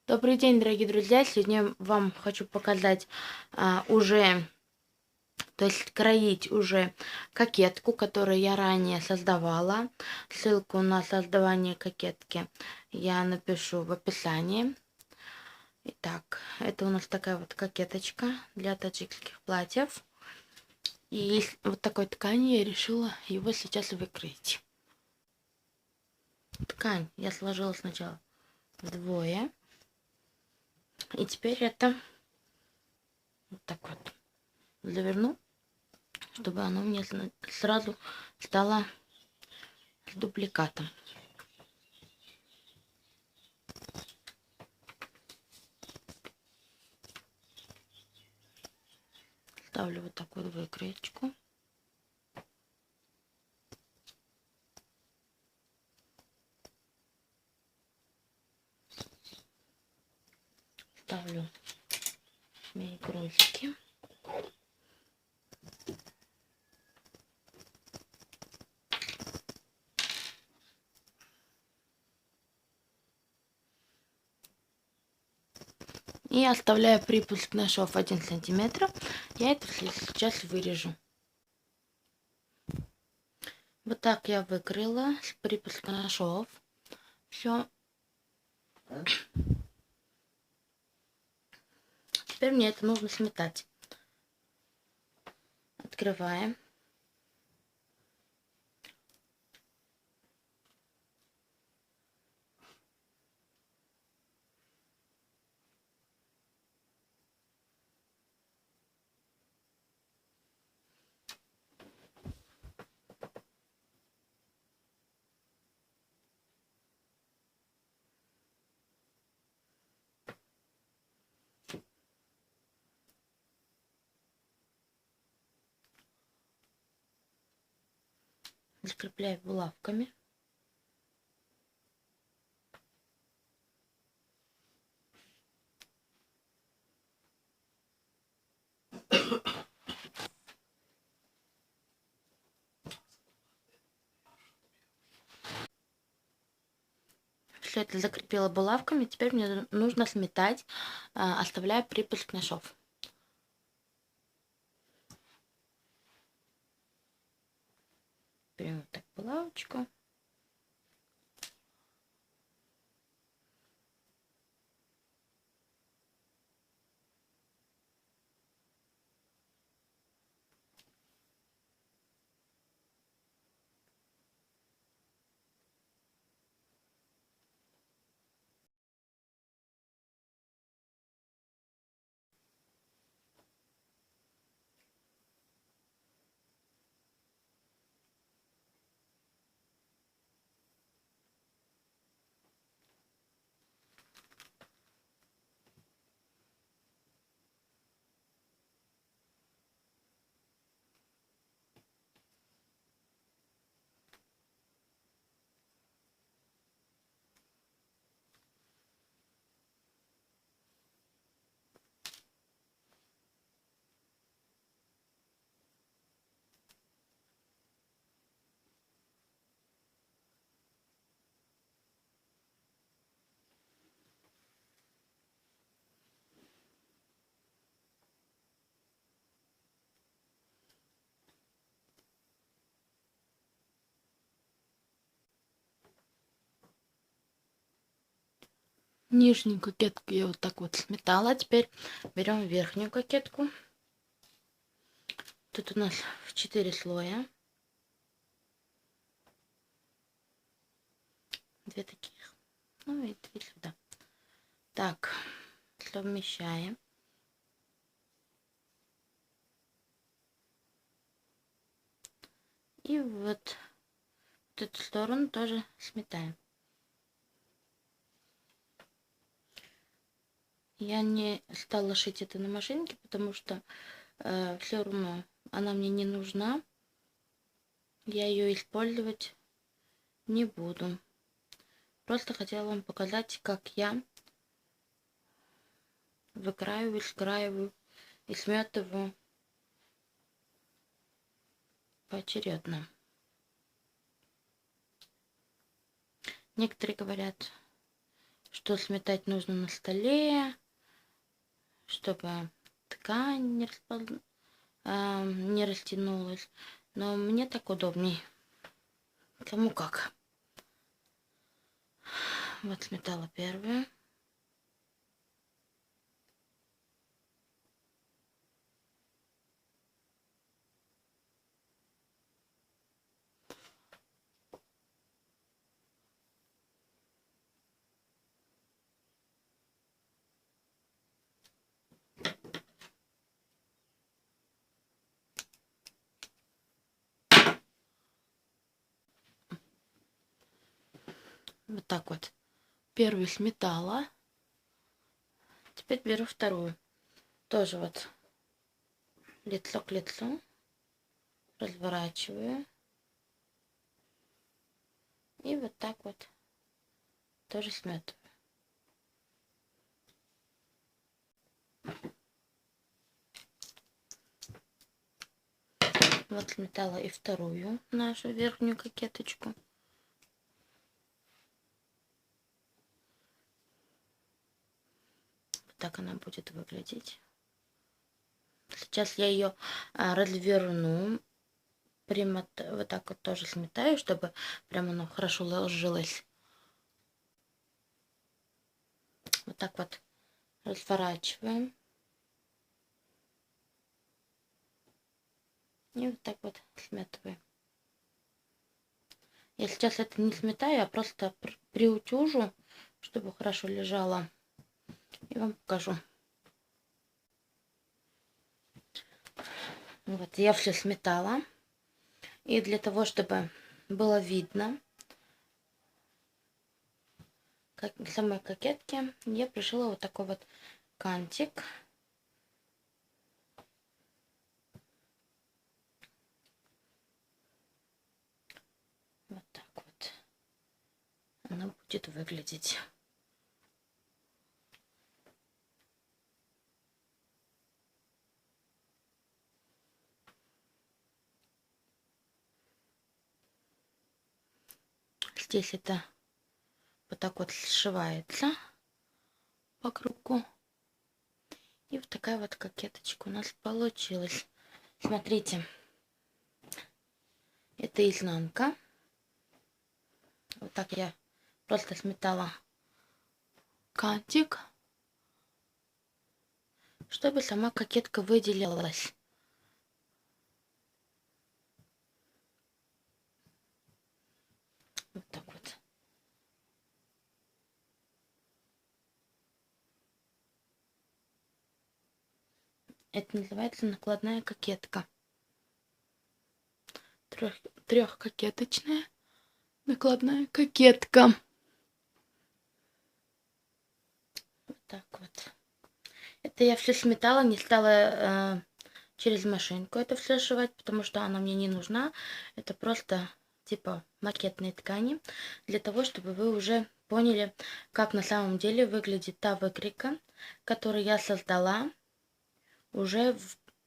Добрый день, дорогие друзья! Сегодня вам хочу показать то есть кроить уже кокетку, которую я ранее создавала. Ссылку на создавание кокетки я напишу в описании. Итак, это у нас такая вот кокеточка для таджикских платьев. И из вот такой ткани я решила его сейчас выкроить. Ткань я сложила сначала вдвое. И теперь это вот так вот заверну, чтобы оно мне сразу стало с дубликатом. Ставлю вот такую выкроечку. Ставлю мои грузики. И оставляю припуск на шов 1 сантиметр. Я это сейчас вырежу. Вот так я выкрыла с припуска на шов. Все. Теперь мне это нужно сметать. Открываем. Закрепляю булавками. Все это закрепила булавками. Теперь мне нужно сметать, оставляя припуск на шов. Берем вот так булавочку. Нижнюю кокетку я вот так вот сметала. Теперь берем верхнюю кокетку. Тут у нас 4 слоя. 2 таких. Ну и 3 сюда. Так, совмещаем. И вот эту сторону тоже сметаем. Я не стала шить это на машинке, потому что все равно она мне не нужна. Я ее использовать не буду. Просто хотела вам показать, как я выкраиваю, скраиваю и сметываю поочередно. Некоторые говорят, что сметать нужно на столе, чтобы ткань не растянулась. Но мне так удобней. Кому как. Вот сметала первую. Вот так вот. Первую сметала. Теперь беру вторую. Тоже вот лицо к лицу. Разворачиваю. И вот так вот тоже сметаю. Вот сметала и вторую нашу верхнюю кокеточку. Вот так она будет выглядеть. Сейчас я ее разверну. Вот так вот тоже сметаю, чтобы прям оно хорошо ложилось. Вот так вот разворачиваем. И вот так вот сметываем. Я сейчас это не сметаю, а просто приутюжу, чтобы хорошо лежало. И вам покажу. Вот, я все сметала. И для того, чтобы было видно, как самой кокетки, я пришила вот такой вот кантик. Вот так вот она будет выглядеть. Здесь это вот так вот сшивается по кругу. И вот такая вот кокеточка у нас получилась. Смотрите, это изнанка. Вот так я просто сметала кантик, чтобы сама кокетка выделилась. Вот так вот. Это называется накладная кокетка. Трехкокеточная накладная кокетка. Вот так вот. Это я все сметала, не стала через машинку это все сшивать, потому что она мне не нужна. Это просто типа макетные ткани, для того, чтобы вы уже поняли, как на самом деле выглядит та выкройка, которую я создала уже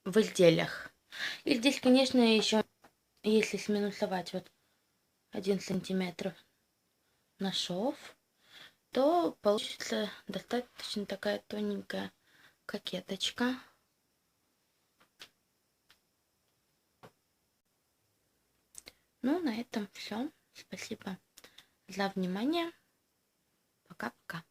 в изделиях. И здесь, конечно, еще, если сминусовать вот 1 сантиметр на шов, то получится достаточно такая тоненькая кокеточка. Ну, на этом все. Спасибо за внимание. Пока-пока.